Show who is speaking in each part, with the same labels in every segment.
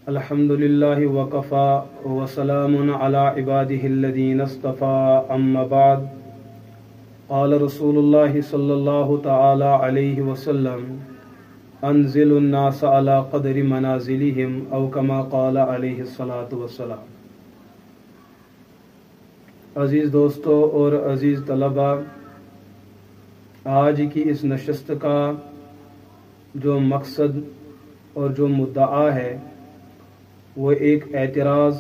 Speaker 1: अल्हम्दुलिल्लाहि वकफ़ा वसलामुन अला इबादिहिल्लज़ीना इस्तफ़ा अम्मा बाद क़ाल रसूलुल्लाहि सल्लल्लाहु तआला अलैहि वसल्लम अंज़िलुन नास अला क़दरि मनाज़िलिहिम औ कमा क़ाल अलैहि सलातु वस्सलाम। अज़ीज़ दोस्तों और अज़ीज़ तलबा, आज की इस नशस्त का जो मकसद और जो मुद्दा है वो एक एतराज़,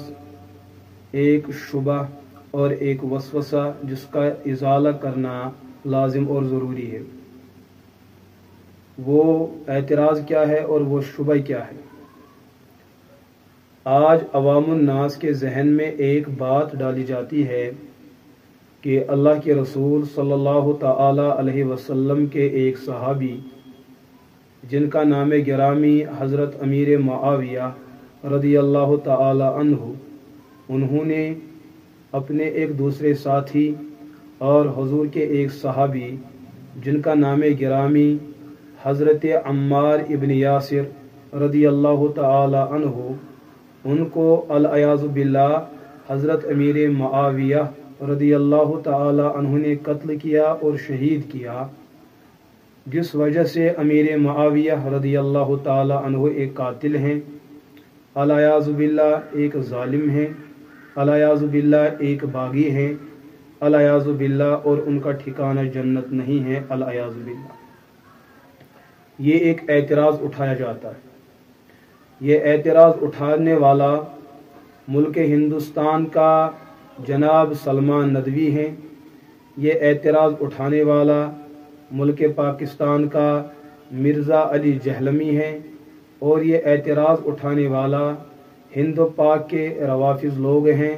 Speaker 1: एक शुबह और एक वसवसा जिसका इज़ाला करना लाजिम और ज़रूरी है। वो एतराज़ क्या है और वो शुबह क्या है? आज अवामुन नास के जहन में एक बात डाली जाती है कि अल्लाह के रसूल सल्लल्लाहु तआला अलैहि वसल्लम के एक सहाबी जिनका नाम गिरामी हज़रत अमीर मुआविया रदी अल्लाह तआला अन्हु, उन्होंने अपने एक दूसरे साथी और हुजूर के एक सहाबी जिनका नाम गिरामी हज़रत अम्मार इब्न यासिर रदी अल्लाह तआला अन्हु, उनको अल-अयाज़ु बिल्लाह हज़रत अमीर मुआविया रदी अल्लाह तआला अन्हु ने कत्ल किया और शहीद किया, जिस वजह से अमीर मुआविया रदी अल्लाह तआला अन्हु एक कातिल हैं, अल-अयाज़ु बिल्लाह एक जालिम हैं, अल-अयाज़ु बिल्लाह एक बागी हैं, अल-अयाज़ु बिल्लाह और उनका ठिकाना जन्नत नहीं है, अल-अयाज़ु बिल्लाह। ये एक एतराज़ उठाया जाता है। ये एतराज़ उठाने वाला मुल्क हिंदुस्तान का जनाब सलमान नदवी हैं। ये एतराज़ उठाने वाला मुल्क पाकिस्तान का मिर्ज़ा अली जहलमी हैं और ये एतराज़ उठाने वाला हिंद पाक के रवाफिज़ लोग हैं।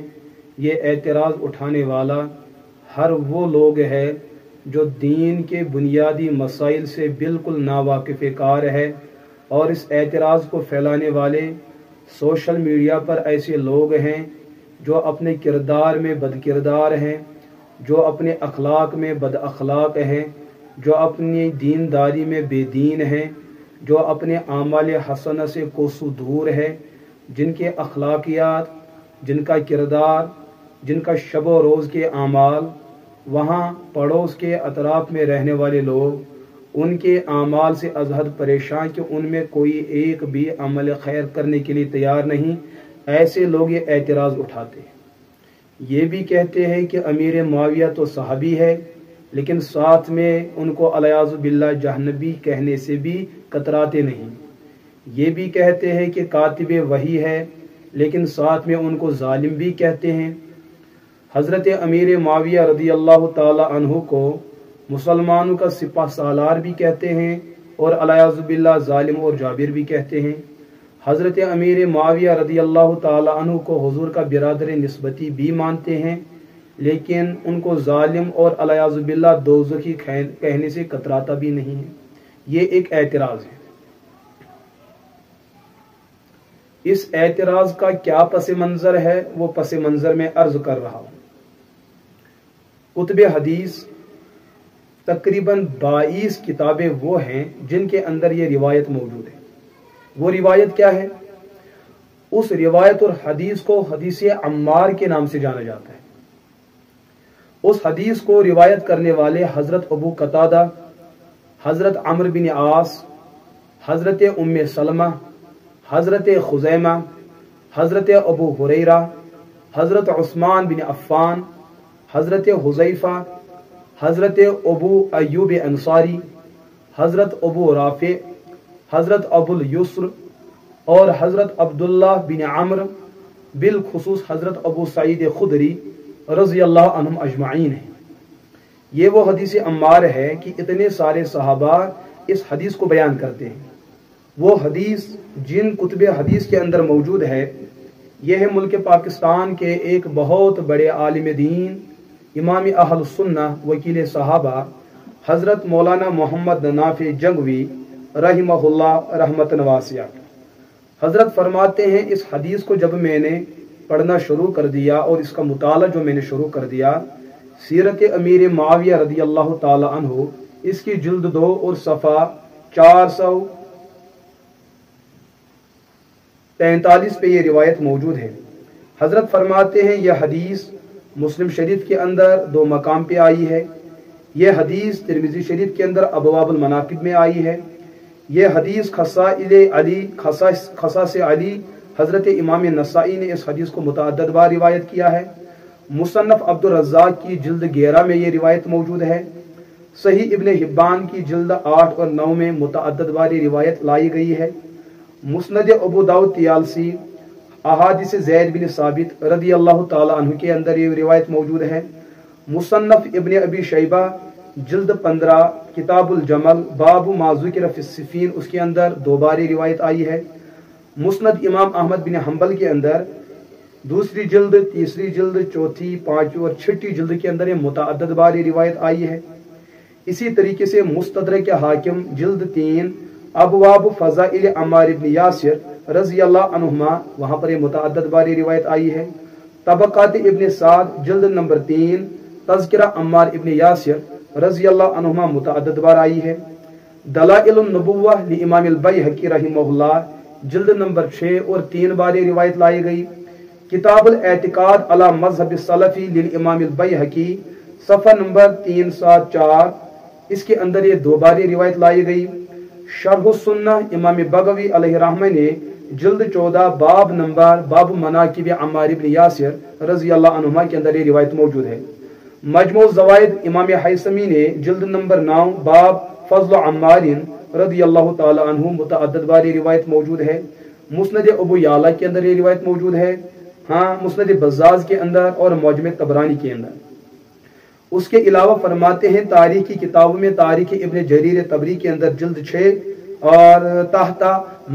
Speaker 1: ये एतराज़ उठाने वाला हर वो लोग हैं जो दीन के बुनियादी मसाइल से बिल्कुल नावाकिफ़ कार है, और इस एतराज़ को फैलाने वाले सोशल मीडिया पर ऐसे लोग हैं जो अपने किरदार में बदकिरदार हैं, जो अपने अखलाक में बद अखलाक हैं, जो अपनी दीनदारी में बेदीन हैं, जो अपने आमाल हसना से कोसों दूर है, जिनके अखलाकियात, जिनका किरदार, जिनका शब व रोज़ के आमाल, वहाँ पड़ोस के अतराफ में रहने वाले लोग उनके आमाल से अजहद परेशान कि उनमें कोई एक भी अमल खैर करने के लिए तैयार नहीं। ऐसे लोग ये एतराज़ उठाते हैं। ये भी कहते हैं कि अमीर मुआविया तो सहाबी है, लेकिन साथ में उनको अल-अयाज़ु बिल्लाह जहन्नबी कहने से भी कतराते नहीं। ये भी कहते हैं कि कातिब वही है, लेकिन साथ में उनको जालिम भी कहते हैं। हज़रत अमीर मुआविया रदी अल्लाह ताला अन्हु को मुसलमानों का सिपह सालार भी कहते हैं और अल-अयाज़ु बिल्लाह जालिम और जाबिर भी कहते हैं। हज़रत अमीर मुआविया रदी अल्लाह ताला अन्हु को हुजूर का बिरादर निस्बती भी मानते हैं, लेकिन उनको जालिम और अल-अयाज़ु बिल्लाह दोज़खी कहने से कतराता भी नहीं है। ये एक एतराज़ है। इस एतराज़ का क्या पस मंज़र है वो पस मंज़र में अर्ज कर रहा हूँ। कुतुब हदीस तकरीबन 22 किताबें वो हैं जिनके अंदर ये रिवायत मौजूद है। वो रिवायत क्या है? उस रिवायत और हदीस को हदीस अम्मार के नाम से जाना जाता है। उस हदीस को रिवायत करने वाले हज़रत अबू कतादा, हज़रत अम्र बिन आस, हज़रत उम्मे सलमा, हज़रत खुज़ैमा, हज़रत अबू हुरैरा, हज़रत उस्मान बिन अफ़्फ़ान, हज़रत हुज़ैफ़ा, हज़रत अबू अय्यूब अंसारी, हज़रत अबू राफ़े, हज़रत अबुल युस्र और हज़रत अब्दुल्लाह बिन अम्र, बिलखुसूस हज़रत अबू सईद खुदरी रज़ी अल्लाह अन्हुम अजमाइन है। ये वो हदीस अम्मार है कि इतने सारे सहाबा इस हदीस को बयान करते हैं। वो हदीस जिन कुतुब हदीस के अंदर मौजूद है, यह है मुल्क पाकिस्तान के एक बहुत बड़े आलिम दीन, इमाम अहल सुन्नह, वकील सहाबा हज़रत मौलाना मोहम्मद नाफी जंगवी रहिमहुल्लाह रहमतन वासिया। हज़रत फरमाते हैं, इस हदीस को जब मैंने पढ़ना शुरू कर दिया और इसका मुताला जो मैंने शुरू कर दिया, सीरत अमीर मुआविया रदी अल्लाह ताला अन्हु, इसकी जिल्द 2 और सफ़ा 400 43 पे یہ روایت موجود ہے۔ حضرت فرماتے ہیں یہ حدیث مسلم شریف کے اندر 2 مقام پہ آئی ہے، یہ حدیث ترمذی شریف کے اندر ابواب المناقب میں آئی ہے، یہ حدیث خصائص علی حضرت امام نسائی نے اس حدیث کو متعدد بار روایت کیا ہے۔ مصنف عبد الرزاق کی جلد 11 میں یہ روایت موجود ہے۔ صحیح ابن حبان کی جلد 8 اور 9 میں متعدد بار روایت لائی گئی ہے۔ مسند ابو داؤد طیالسی احادیث زید بن ثابت رضی اللہ تعالی عنہ کے اندر یہ روایت موجود ہے۔ مصنف ابن ابی شیبہ جلد 15 کتاب الجمل باب ما ذکر فی السفین، اس کے اندر 2 بار روایت آئی ہے۔ مسند امام احمد بن حنبل کے اندر 2 جلد، 3 جلد، 4، 5 اور 6 جلد کے اندر یہ متعدد بار روایت آئی ہے۔ اسی طریقے سے مستدرک حاکم جلد 3 ابواب فضائل عمار بن یاسر رضی اللہ عنہما، وہاں پر یہ متعدد بار روایت آئی ہے۔ طبقات ابن سعد جلد نمبر 3 تذکرہ عمار ابن یاسر رضی اللہ عنہما متعدد بار آئی ہے۔ دلائل النبوہ لامام البیہقی رحمہ اللہ جلد نمبر 6 اور 3 بار روایت لائی گئی۔ کتاب الاعتقاد علی مذہب السلفی للامام البیہقی صفحہ نمبر 374، اس کے اندر یہ 2 بار روایت لائی گئی۔ شرح السنہ امام بغوی علیہ رحمہ نے جلد 14 باب نمبر باب مناقب عمار بن یاسر رضی اللہ عنہما کے اندر یہ روایت موجود ہے۔ مجموع الزوائد امام حیثمی نے جلد نمبر 9 باب فضل عمار رضی اللہ تعالی عنہ متعدد بار روایت موجود ہے۔ مسند ابو یعلا کے اندر یہ روایت موجود ہے، ہاں مسند بزاز کے اندر اور معجم طبرانی کے اندر۔ اس کے علاوہ فرماتے ہیں تاریخ کی کتابوں میں تاریخ ابن جریر طبری کے اندر جلد 6 اور تحت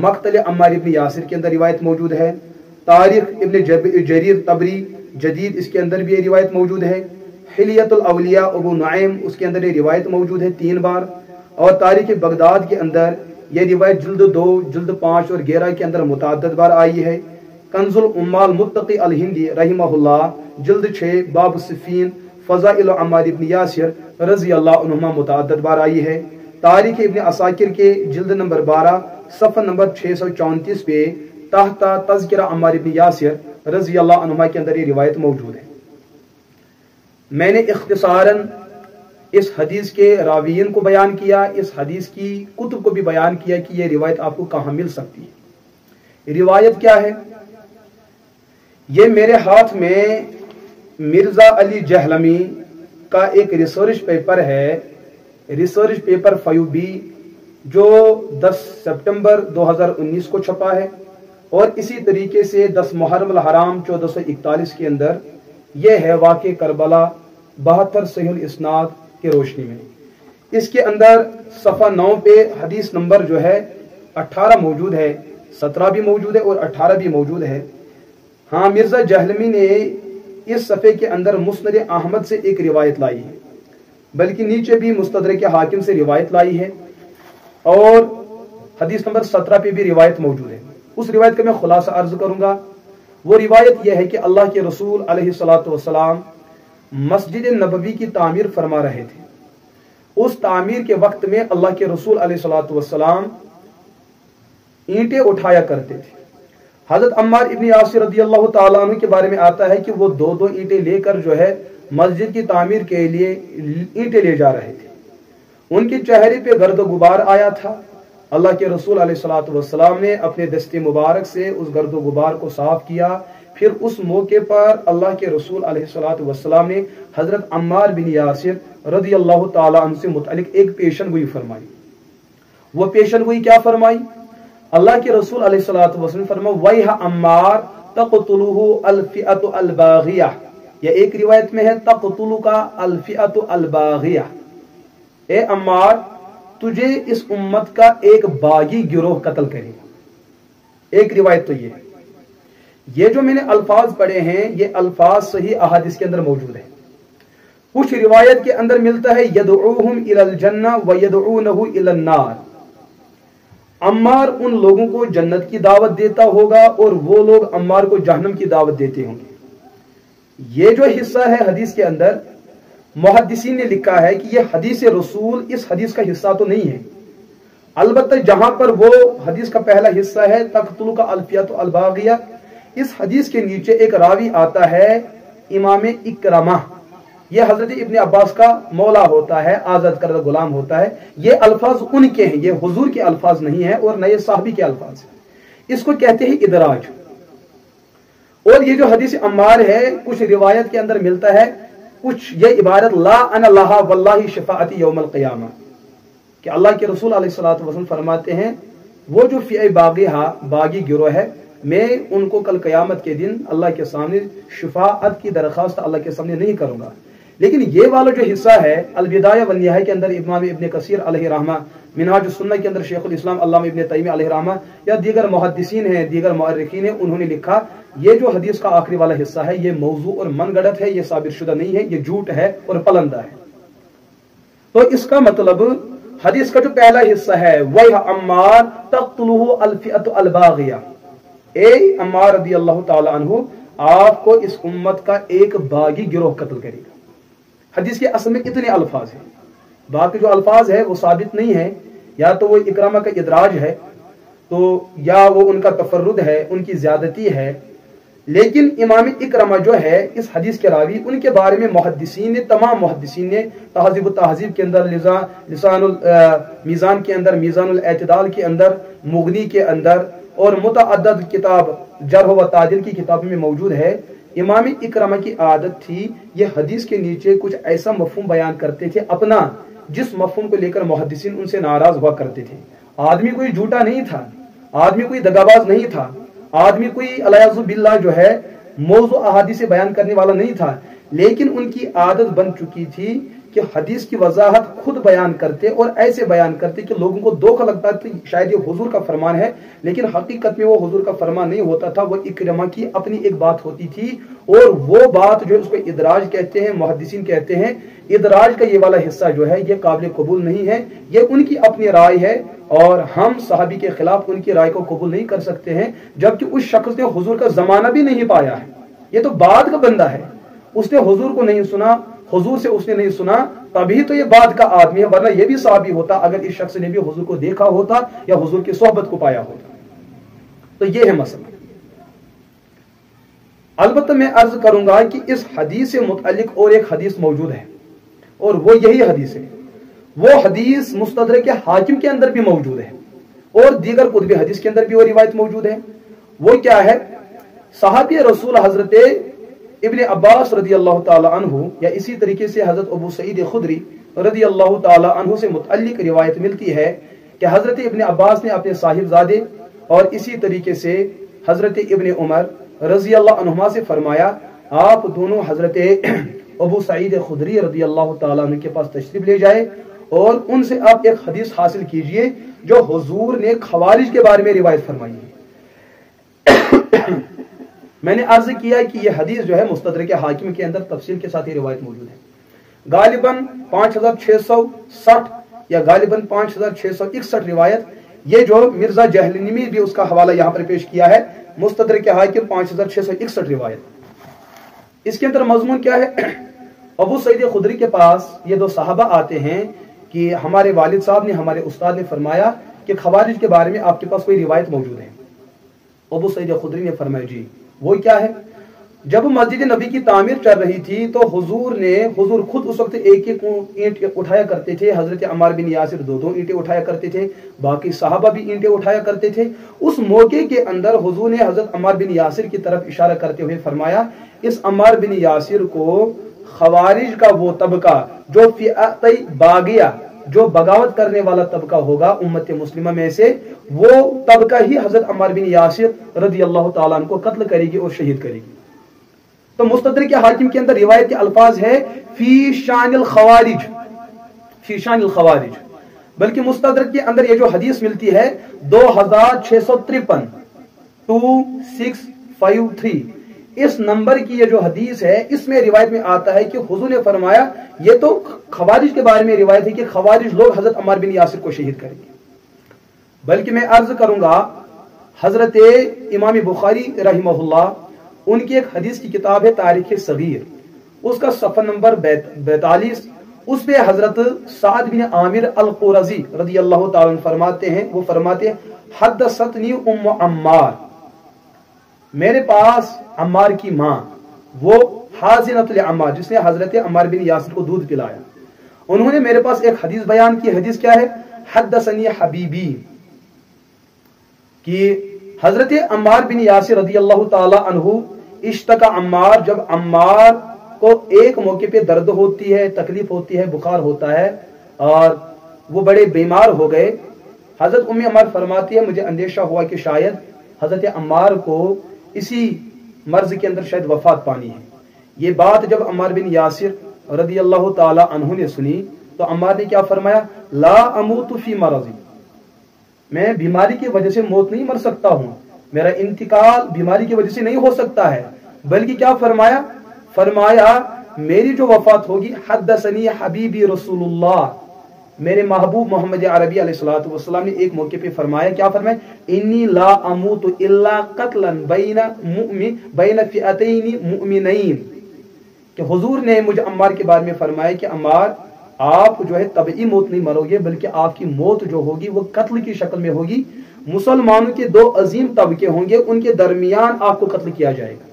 Speaker 1: مقتل عمار ابن یاسر کے اندر روایت موجود ہے۔ تاریخ ابن جریر طبری جدید اس کے اندر بھی یہ روایت موجود ہے۔ حلیت الاولیاء ابو نعیم اس کے اندر یہ روایت موجود ہے 3 بار، اور تاریخ بغداد کے اندر یہ روایت جلد 2 جلد 5 اور 11 کے اندر متعدد بار آئی ہے۔ کنز العمال متقی الہندی رحمہ اللہ جلد 6 باب السفین فضائل عمار ابن یاسر رضی اللہ عنہما متعدد بار آئی ہے۔ تاریخ ابن عساکر کے جلد نمبر 12 صفحہ نمبر 634 پہ تحت تذکرہ عمار ابن یاسر رضی اللہ عنہما کے اندر یہ روایت موجود ہے۔ میں نے اختصاراً اس حدیث کے راویین کو بیان کیا، اس حدیث کی کتب کو بھی بیان کیا کہ یہ روایت آپ کو کہاں مل سکتی ہے۔ روایت کیا ہے؟ یہ میرے ہاتھ میں مرزا علی جہلمی کا ایک ریسرچ پیپر ہے، ریسرچ پیپر 5B، جو 10 سپٹمبر 2019 کو چھپا ہے، اور اسی طریقے سے 10 محرم الحرام 1441 کے اندر یہ ہے واقع کربلا 72 صحیح الاسناد کی روشنی میں۔ اس کے اندر صفحہ 9 پہ حدیث نمبر جو ہے 18 موجود ہے، 17 بھی موجود ہے اور 18 بھی موجود ہے۔ ہاں مرزا جہلمی نے اس صفحے کے اندر مسند احمد سے ایک روایت لائی ہے، بلکہ نیچے بھی مستدرک حاکم سے روایت لائی ہے، اور حدیث نمبر 17 پہ بھی روایت موجود ہے۔ اس روایت کا میں خلاصہ عرض کروں گا۔ وہ روایت یہ ہے کہ اللہ کے رسول علیہ الصلوۃ والسلام مسجد نبوی کی تعمیر فرما رہے تھے۔ اس تعمیر کے وقت میں اللہ کے رسول علیہ الصلوۃ والسلام اینٹیں اٹھایا کرتے تھے۔ حضرت عمار ابن یاسر رضی اللہ تعالیٰ عنہ کے بارے میں آتا ہے کہ وہ 2 اینٹیں لے کر جو ہے مسجد کی تعمیر کے لیے اینٹیں لے جا رہے تھے۔ ان کے چہرے پہ گرد و غبار آیا تھا۔ اللہ کے رسول علیہ الصلوۃ والسلام نے اپنے دست مبارک سے اس گرد و غبار کو صاف کیا۔ پھر اس موقع پر اللہ کے رسول علیہ الصلوۃ والسلام نے حضرت عمار بن یاسر رضی اللہ تعالیٰ عنہ سے متعلق ایک پیشن گوئی فرمائی۔ وہ پیشن گوئی کیا فرمائی؟ اللہ کے رسول علیہ الصلوۃ والسلام فرمایا وَيْحَ عمار تَقْتُلُهُ الْفِئَةُ الْبَاغِيَةُ، یہ ایک روایت میں ہے تَقْتُلُكَ الْفِئَةُ الْبَاغِيَةُ، اے عمار تجھے اس امت کا ایک باغی گروہ قتل کرے گا۔ ایک روایت تو یہ ہے۔ یہ جو میں نے الفاظ پڑھے ہیں یہ الفاظ صحیح احادیث کے اندر موجود ہیں۔ کچھ روایت کے اندر ملتا ہے یدعوہم الی الجنہ ویدعونہ الی النار، عمار ان لوگوں کو جنت کی دعوت دیتا ہوگا اور وہ لوگ عمار کو جہنم کی دعوت دیتے ہوں گے۔ یہ جو حصہ ہے حدیث کے اندر محدثین نے لکھا ہے کہ یہ حدیث رسول اس حدیث کا حصہ تو نہیں ہے۔ البتہ جہاں پر وہ حدیث کا پہلا حصہ ہے تقتلک الفیۃ الباغیہ، اس حدیث کے نیچے ایک راوی آتا ہے امام اکرمہ، یہ حضرت ابن عباس کا مولا ہوتا ہے، آزاد کردہ غلام ہوتا ہے، یہ الفاظ ان کے ہیں، یہ حضور کے الفاظ نہیں ہیں اور نئے صحابی کے الفاظ ہیں، اس کو کہتے ہیں ادراج۔ اور یہ جو حدیث عمار ہے کچھ روایت کے اندر ملتا ہے کچھ یہ عبارت لا انا لہا واللہ شفاعتی یوم القیامہ، کہ اللہ کے رسول علیہ الصلوۃ والسلام فرماتے ہیں وہ جو فئہ باغی گروہ ہے میں ان کو کل قیامت کے دن اللہ کے سامنے شفاعت کی درخواست اللہ کے سامنے نہیں کروں گا۔ لیکن یہ والا جو حصہ ہے البدایہ والنہایہ کے اندر امام ابن کثیر علیہ رحمہ، منہاج السنہ کے اندر شیخ الاسلام علامہ ابن تیمیہ علیہ رحمہ یا دیگر محدثین ہیں، دیگر مؤرخین ہیں، انہوں نے لکھا یہ جو حدیث کا آخری والا حصہ ہے یہ موضوع اور من گڑت ہے، یہ ثابت شدہ نہیں ہے، یہ جھوٹ ہے اور پلندہ ہے۔ تو اس کا مطلب حدیث کا جو پہلا حصہ ہے وَيْحَ عَمَّارَ تَقْتُلُهُ الْفِئَةُ الْبَاغِيَةُ، اے عمار رضی اللہ تعالی عنہ آپ کو اس امت کا ایک باغی گروہ قتل کرے گا۔ حدیث کے اصل میں اتنے الفاظ ہیں، باقی جو الفاظ ہے وہ ثابت نہیں ہے، یا تو وہ اکرامہ کا ادراج ہے تو یا وہ ان کا تفرد ہے، ان کی زیادتی ہے۔ لیکن امام اکرمہ جو ہے اس حدیث کے راوی، ان کے بارے میں محدثین نے، تمام محدثین نے تہذیب و تہذیب کے اندر، لسان المیزان کے اندر، میزان الاعتدال کے اندر، مغنی کے اندر اور متعدد کتاب جرح و تعدیل کی کتابوں میں موجود ہے۔ امام اکرمہ کی عادت تھی یہ حدیث کے نیچے کچھ ایسا مفہوم بیان کرتے تھے اپنا جس مفہوم کو لے کر محدثین ان سے ناراض ہوا کرتے تھے۔ آدمی کوئی جھوٹا نہیں تھا، آدمی کوئی دغاباز نہیں تھا، آدمی کوئی الیاذ باللہ جو ہے موضوع احادیث بیان کرنے والا نہیں تھا، لیکن ان کی عادت بن چکی تھی کہ حدیث کی وضاحت خود بیان کرتے اور ایسے بیان کرتے کہ لوگوں کو دھوکہ لگتا تھا شاید یہ حضور کا فرمان ہے، لیکن حقیقت میں وہ حضور کا فرمان نہیں ہوتا تھا، وہ اکرمہ کی اپنی ایک بات ہوتی تھی، اور وہ بات جو اس کو ادراج کہتے ہیں، محدثین کہتے ہیں ادراج کا یہ والا حصہ جو ہے یہ قابل قبول نہیں ہے، یہ ان کی اپنی رائے ہے اور ہم صحابی کے خلاف ان کی رائے کو قبول نہیں کر سکتے ہیں، جبکہ اس شخص نے حضور کا زمانہ بھی نہیں پایا ہے، یہ تو بعد کا بندہ ہے، اس نے حضور کو نہیں سنا، حضور سے اس نے نہیں سنا، تبھی تو یہ بعد کا آدمی ہے، ورنہ یہ بھی صحابی ہوتا اگر اس شخص نے بھی حضور کو دیکھا ہوتا یا حضور کی صحبت کو پایا ہوتا۔ تو یہ ہے مسئلہ۔ البتہ میں عرض کروں گا کہ اس حدیث سے متعلق اور ایک حدیث موجود ہے اور وہ یہی حدیث ہے، وہ حدیث مستدرک حاکم کے اندر بھی موجود ہے اور دیگر کتب حدیث کے اندر بھی وہ روایت موجود ہے۔ وہ کیا ہے؟ صحابی رسول حضرت ابن عباس رضی اللہ تعالی عنہ یا اسی طریقے سے حضرت ابو سعید خدری رضی اللہ تعالی عنہ سے متعلق روایت ملتی ہے کہ حضرت ابن عباس نے اپنے صاحبزادے اور اسی طریقے سے حضرت ابن عمر رضی اللہ عنہما سے فرمایا آپ دونوں حضرت ابو سعید خدری رضی اللہ تعالیٰ عنہ کے پاس تشریف لے جائے اور ان سے آپ ایک حدیث حاصل کیجئے جو حضور نے خوارج کے بارے میں روایت فرمائی ہے۔ میں نے عرض کیا کہ یہ حدیث جو ہے مستدرک حاکم کے اندر تفصیل کے ساتھ یہ روایت موجود ہے، غالباً 5660 یا غالباً 5661 روایت، یہ جو مرزا جہلمی بھی اس کا حوالہ یہاں پر پیش کیا ہے، مستدرک حاکم 5661 روایت۔ اس کے اندر مضمون کیا ہے؟ ابو سعید خدری کے پاس یہ دو صحابہ آتے ہیں کہ ہمارے والد صاحب نے، ہمارے استاد نے فرمایا کہ خوارج کے بارے میں آپ کے پاس کوئی روایت موجود ہے۔ ابو سعید خدری نے فرمایا جی وہ کیا ہے؟ جب مسجد نبی کی تعمیر چل رہی تھی تو حضور خود اس وقت ایک ایک اینٹ اٹھایا کرتے تھے، حضرت عمار بن یاسر دو اینٹیں اٹھایا کرتے تھے، باقی صحابہ بھی اینٹیں اٹھایا کرتے تھے۔ اس موقع کے اندر حضور نے حضرت عمار بن یاسر کی طرف اشارہ کرتے ہوئے فرمایا اس عمار بن یاسر کو خوارج کا وہ طبقہ جو فئہ باغیہ، جو بغاوت کرنے والا طبقہ ہوگا امت مسلمہ میں سے، وہ طبقہ ہی حضرت عمار بن یاسر رضی اللہ تعالیٰ عنہ کو قتل کرے گی اور شہید کرے گی۔ تو مستدرک حاکم کے اندر روایت کے الفاظ ہے فی شان الخوارج، فی شان الخوارج، بلکہ مستدرک کے اندر یہ جو حدیث ملتی ہے 2653 2653 اس نمبر کی یہ جو حدیث ہے، اس میں روایت میں آتا ہے کہ حضور نے فرمایا یہ تو خوارج کے بارے میں روایت ہے کہ خوارج لوگ حضرت عمار بن یاسر کو شہید کریں گے۔ بلکہ میں عرض کروں گا حضرت امام بخاری رحمہ اللہ ان کی ایک حدیث کی کتاب ہے تاریخ صغیر، اس کا صفحہ نمبر 42 اس پہ حضرت سعد بن عامر القرظی رضی اللہ تعالیٰ عنہ فرماتے ہیں، وہ فرماتے ہیں حدثتنی ام عمار، میرے پاس عمار کی ماں، وہ حاضنۃ لعمار، جس نے حضرت عمار بن یاسر کو دودھ پلایا، انہوں نے میرے پاس ایک حدیث بیان کی۔ حدیث کیا ہے؟ حدثنی حبیبی، کہ حضرت عمار بن یاسر رضی اللہ تعالی عنہ اشتکا عمار، جب عمار کو ایک موقع پہ درد ہوتی ہے، تکلیف ہوتی ہے، بخار ہوتا ہے اور وہ بڑے بیمار ہو گئے، حضرت ام عمار فرماتی ہے مجھے اندیشہ ہوا کہ شاید حضرت عمار کو اسی مرض کے اندر شاید وفات پانی ہے۔ یہ بات جب عمار بن یاسر رضی اللہ تعالی عنہ نے سنی تو عمار نے کیا فرمایا؟ لا اموت فی مرضی، میں بیماری کی وجہ سے موت نہیں مر سکتا ہوں، میرا انتقال بیماری کی وجہ سے نہیں ہو سکتا ہے، بلکہ کیا فرمایا؟ فرمایا میری جو وفات ہوگی حدثنی حبیبی رسول اللہ، میرے محبوب محمد عربی علیہ الصلوۃ والسلام نے ایک موقع پہ فرمایا، کیا فرمایا؟ انی لا اموت الا قتلا بین فئتین مؤمنین، کہ حضور نے مجھے عمار کے بارے میں فرمایا کہ عمار آپ جو ہے طبعی موت نہیں مرو گے، بلکہ آپ کی موت جو ہوگی وہ قتل کی شکل میں ہوگی، مسلمانوں کے دو عظیم طبقے ہوں گے، ان کے درمیان آپ کو قتل کیا جائے گا،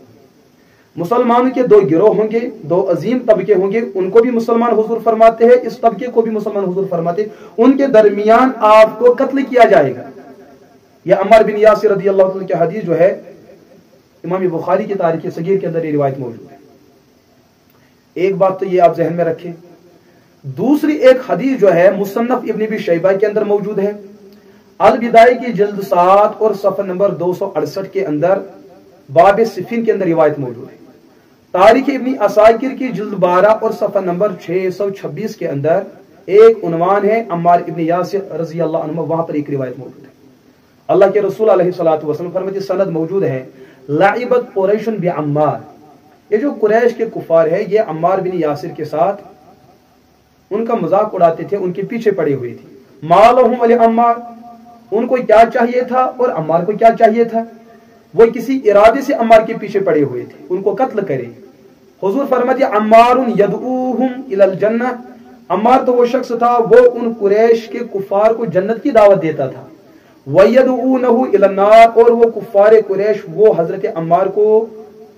Speaker 1: مسلمانوں کے دو گروہ ہوں گے، دو عظیم طبقے ہوں گے، ان کو بھی مسلمان حضور فرماتے ہیں، اس طبقے کو بھی مسلمان حضور فرماتے ہیں، ان کے درمیان آپ کو قتل کیا جائے گا۔ یہ عمار بن یاسر رضی اللہ عنہ کی حدیث جو ہے امام بخاری کی تاریخ صغیر کے اندر یہ روایت موجود ہے۔ ایک بات تو یہ آپ ذہن میں رکھیں، دوسری ایک حدیث جو ہے مصنف ابن ابی شیبہ کے اندر موجود ہے، البدایہ کی جلد 7 اور صفحہ نمبر 268 کے اندر باب صفین کے اندر روایت موجود ہے، تاریخ ابن عساکر کی جلد 12 اور صفحہ نمبر 626 کے اندر ایک عنوان ہے عمار ابن یاسر رضی اللہ عنہ، وہاں پر ایک روایت موجود ہے۔ اللہ کے رسول علیہ الصلوۃ والسلام فرماتے سند موجود ہے، لعبت قریش بعمار، یہ جو قریش کے کفار ہے یہ عمار بن یاسر کے ساتھ ان کا مذاق اڑاتے تھے، ان کے پیچھے پڑے ہوئے تھے۔ مالہم علی عمار، ان کو کیا چاہیے تھا اور عمار کو کیا چاہیے تھا؟ وہ کسی ارادے سے عمار کے پیچھے پڑے ہوئے تھے، ان کو قتل کرے۔ حضور فرماتے عمار یدعوہم الی الجنہ، عمار تو وہ شخص تھا وہ ان قریش کے کفار کو جنت کی دعوت دیتا تھا، ویدعونہ الی النار، اور وہ کفار قریش وہ حضرت عمار کو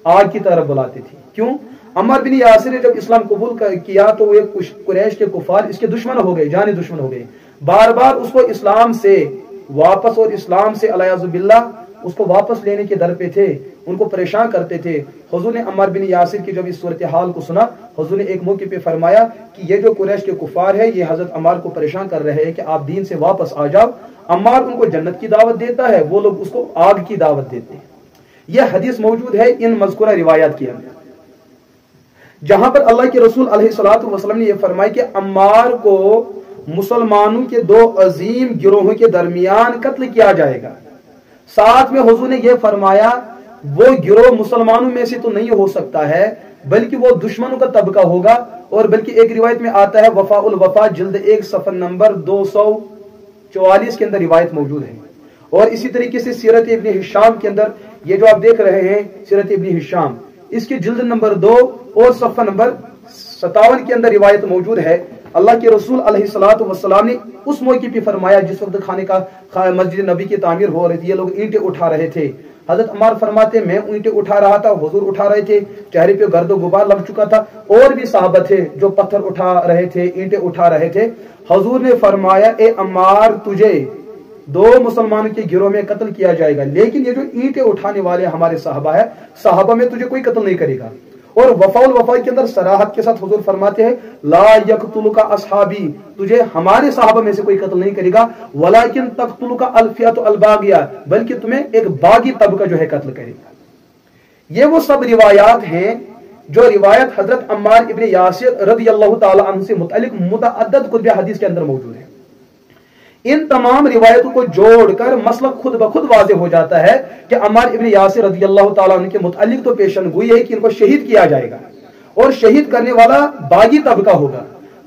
Speaker 1: آگ کی طرف بلاتے تھے۔ کیوں؟ عمار بن یاسر نے جب اسلام قبول کیا تو وہ قریش کے کفار اس کے دشمن ہو گئے، جانی دشمن ہو گئے، بار بار اس کو اسلام سے واپس اور اسلام سے علیہ باللہ اس کو واپس لینے کے در پہ تھے، ان کو پریشان کرتے تھے۔ حضور نے عمار بن یاسر کی جب اس صورتحال کو سنا، حضور نے ایک موقع پہ فرمایا کہ یہ جو قریش کے کفار ہے یہ حضرت عمار کو پریشان کر رہے ہیں کہ آپ دین سے واپس آ جاؤ۔ عمار ان کو جنت کی دعوت دیتا ہے، وہ لوگ اس کو آگ کی دعوت دیتے ہیں۔ یہ حدیث موجود ہے ان مذکورہ روایات کے اندر، جہاں پر اللہ کے رسول علیہ الصلوۃ والسلام نے یہ فرمایا کہ عمار کو مسلمانوں کے دو عظیم گروہوں کے درمیان قتل کیا جائے گا۔ ساتھ میں حضور نے یہ فرمایا وہ گروہ مسلمانوں میں سے تو نہیں ہو سکتا ہے بلکہ وہ دشمنوں کا طبقہ ہوگا، اور بلکہ ایک روایت میں آتا ہے وفاء الوفا جلد 1 صفحہ نمبر 244 کے اندر روایت موجود ہے۔ اور اسی طریقے سے سیرت ابن ہشام کے اندر یہ جو آپ دیکھ رہے ہیں سیرت ابن ہشام، اس کی جلد نمبر 2 اور صفحہ نمبر 57 کے اندر روایت موجود ہے۔ اللہ کے رسول علیہ الصلوۃ والسلام نے اس موقع پہ فرمایا جس وقت خانے کا مسجد نبی کی تعمیر ہو رہی تھی، یہ لوگ اینٹیں اٹھا رہے تھے، حضرت عمار فرماتے میں اینٹیں اٹھا رہا تھا، حضور اٹھا رہے تھے، چہرے پہ گرد و غبار لگ چکا تھا، اور بھی صحابہ تھے جو پتھر اٹھا رہے تھے، اینٹیں اٹھا رہے تھے۔ حضور نے فرمایا اے عمار تجھے 2 مسلمانوں کے گروہ میں قتل کیا جائے گا، لیکن یہ جو اینٹیں اٹھانے والے ہمارے صحابہ ہے، صحابہ میں تجھے کوئی قتل نہیں کرے گا۔ اور وفاء الوفا کے اندر صراحت کے ساتھ حضور فرماتے ہیں لا یقتلک اصحابی، تجھے ہمارے صحابہ میں سے کوئی قتل نہیں کرے گا، ولیکن تقتلک الفئۃ الباغیہ، بلکہ تمہیں ایک باغی طبقہ جو ہے قتل کرے گا۔ یہ وہ سب روایات ہیں جو روایت حضرت عمار ابن یاسر رضی اللہ تعالی عنہ سے متعلق متعدد کتب حدیث کے اندر موجود ہے۔ ان تمام روایتوں کو جوڑ کر مسئلہ خود بخود واضح ہو جاتا ہے کہ عمار ابن یاسر رضی اللہ تعالیٰ عنہ کے متعلق تو پیشن گوئی ہے کہ ان کو شہید کیا جائے گا، اور شہید کرنے والا باغی طبقہ ہوگا۔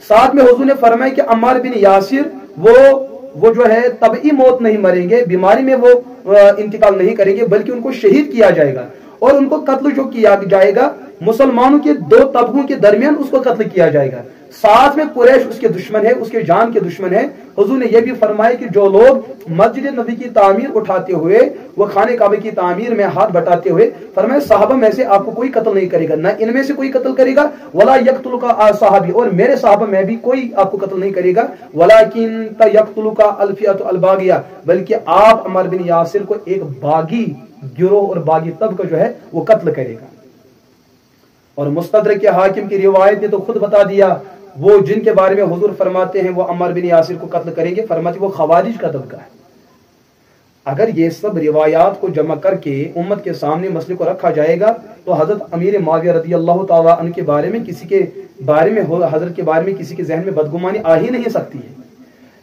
Speaker 1: ساتھ میں حضور نے فرمایا کہ عمار بن یاسر وہ جو ہے طبعی موت نہیں مریں گے، بیماری میں وہ انتقال نہیں کریں گے، بلکہ ان کو شہید کیا جائے گا۔ اور ان کو قتل جو کیا جائے گا مسلمانوں کے دو طبقوں کے درمیان اس کو قتل کیا جائے گا. ساتھ میں قریش اس کے دشمن ہے, اس کے جان کے دشمن ہے. حضور نے یہ بھی فرمایا کہ جو لوگ مسجد نبی کی تعمیر اٹھاتے ہوئے وہ خانہ کعبہ کی تعمیر میں ہاتھ بٹاتے ہوئے, فرمایا صحابہ میں سے آپ کو کوئی قتل نہیں کرے گا, نہ ان میں سے کوئی قتل کرے گا, ولا یقتلک صحابی, اور میرے صحابہ میں بھی کوئی آپ کو قتل نہیں کرے گا, ولکن یقتلک الفئۃ الباغیہ, بلکہ آپ عمار بن یاسر کو ایک باغی گروہ اور باغی طبقہ جو ہے وہ قتل کرے گا. اور مستدرک حاکم کی روایت نے تو خود بتا دیا, وہ جن کے بارے میں حضور فرماتے ہیں وہ عمار بن یاسر کو قتل کریں گے, فرماتے وہ خوارج کا طبقہ ہے. اگر یہ سب روایات کو جمع کر کے امت کے سامنے مسئلے کو رکھا جائے گا تو حضرت امیر معاویہ رضی اللہ تعالیٰ عنہ کے بارے میں کسی کے بارے میں حضرت کے بارے میں کسی کے ذہن میں بدگمانی آ ہی نہیں سکتی ہے.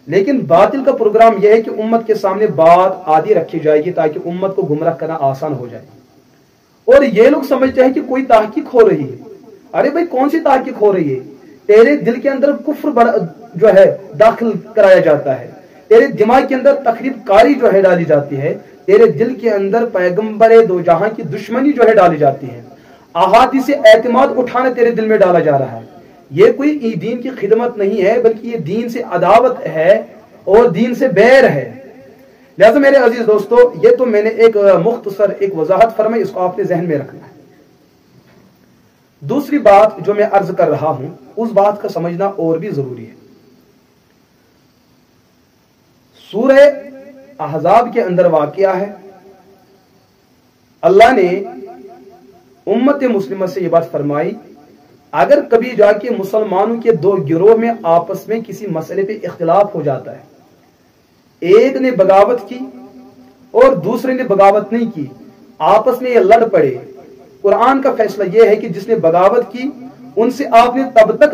Speaker 1: لیکن باطل کا پروگرام یہ ہے کہ امت کے سامنے بات آدھی رکھی جائے گی تاکہ امت کو گمراہ کرنا آسان ہو جائے. اور یہ لوگ سمجھتے ہیں کہ کوئی تحقیق ہو رہی ہے. ارے بھائی کون سی تحقیق ہو رہی ہے؟ تیرے دل کے اندر کفر جو ہے داخل کرایا جاتا ہے, تیرے دماغ کے اندر تخریب کاری جو ہے ڈالی جاتی ہے, تیرے دل کے اندر پیغمبر دو جہاں کی دشمنی جو ہے ڈالی جاتی ہے, احادیث اعتماد اٹھانا تیرے دل میں ڈالا جا رہا ہے. یہ کوئی دین کی خدمت نہیں ہے بلکہ یہ دین سے عداوت ہے اور دین سے بیر ہے. لہذا میرے عزیز دوستو, یہ تو میں نے ایک مختصر ایک وضاحت فرمائی, اس کو آپ نے ذہن میں رکھنا ہے. دوسری بات جو میں عرض کر رہا ہوں اس بات کا سمجھنا اور بھی ضروری ہے. سورہ احزاب کے اندر واقعہ ہے, اللہ نے امت مسلمہ سے یہ بات فرمائی, اگر کبھی جا کے مسلمانوں کے دو گروہ میں آپس میں کسی مسئلے پہ اختلاف ہو جاتا ہے, ایک نے بغاوت کی اور دوسرے نے بغاوت نہیں کی, آپس میں یہ لڑ پڑے, قرآن کا فیصلہ یہ ہے کہ جس نے بغاوت کی ان سے آپ نے تب تک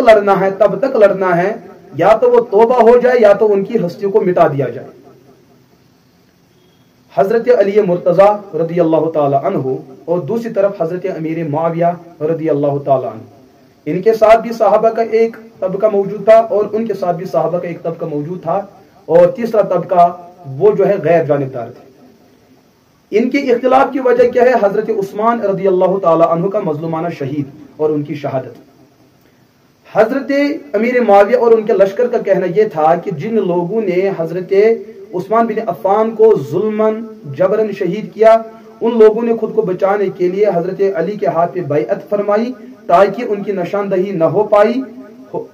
Speaker 1: لڑنا ہے یا تو وہ توبہ ہو جائے یا تو ان کی ہستیوں کو مٹا دیا جائے. حضرت علی مرتضی رضی اللہ تعالی عنہ اور دوسری طرف حضرت امیر معاویہ رضی اللہ تعالی عنہ, ان کے ساتھ بھی صحابہ کا ایک طبقہ موجود تھا اور ان کے ساتھ بھی صحابہ کا ایک طبقہ موجود تھا, اور تیسرا طبقہ وہ جو ہے غیر جانبدار تھے. ان کے اختلاف کی وجہ کیا ہے؟ حضرت عثمان رضی اللہ تعالی عنہ کا مظلومانہ شہید اور ان کی شہادت. حضرت امیر معاویہ اور ان کے لشکر کا کہنا یہ تھا کہ جن لوگوں نے حضرت عثمان بن عفان کو ظلماً جبراً شہید کیا, ان لوگوں نے خود کو بچانے کے لیے حضرت علی کے ہاتھ پہ بیعت فرمائی تاکہ ان کی نشاندہی نہ ہو پائی,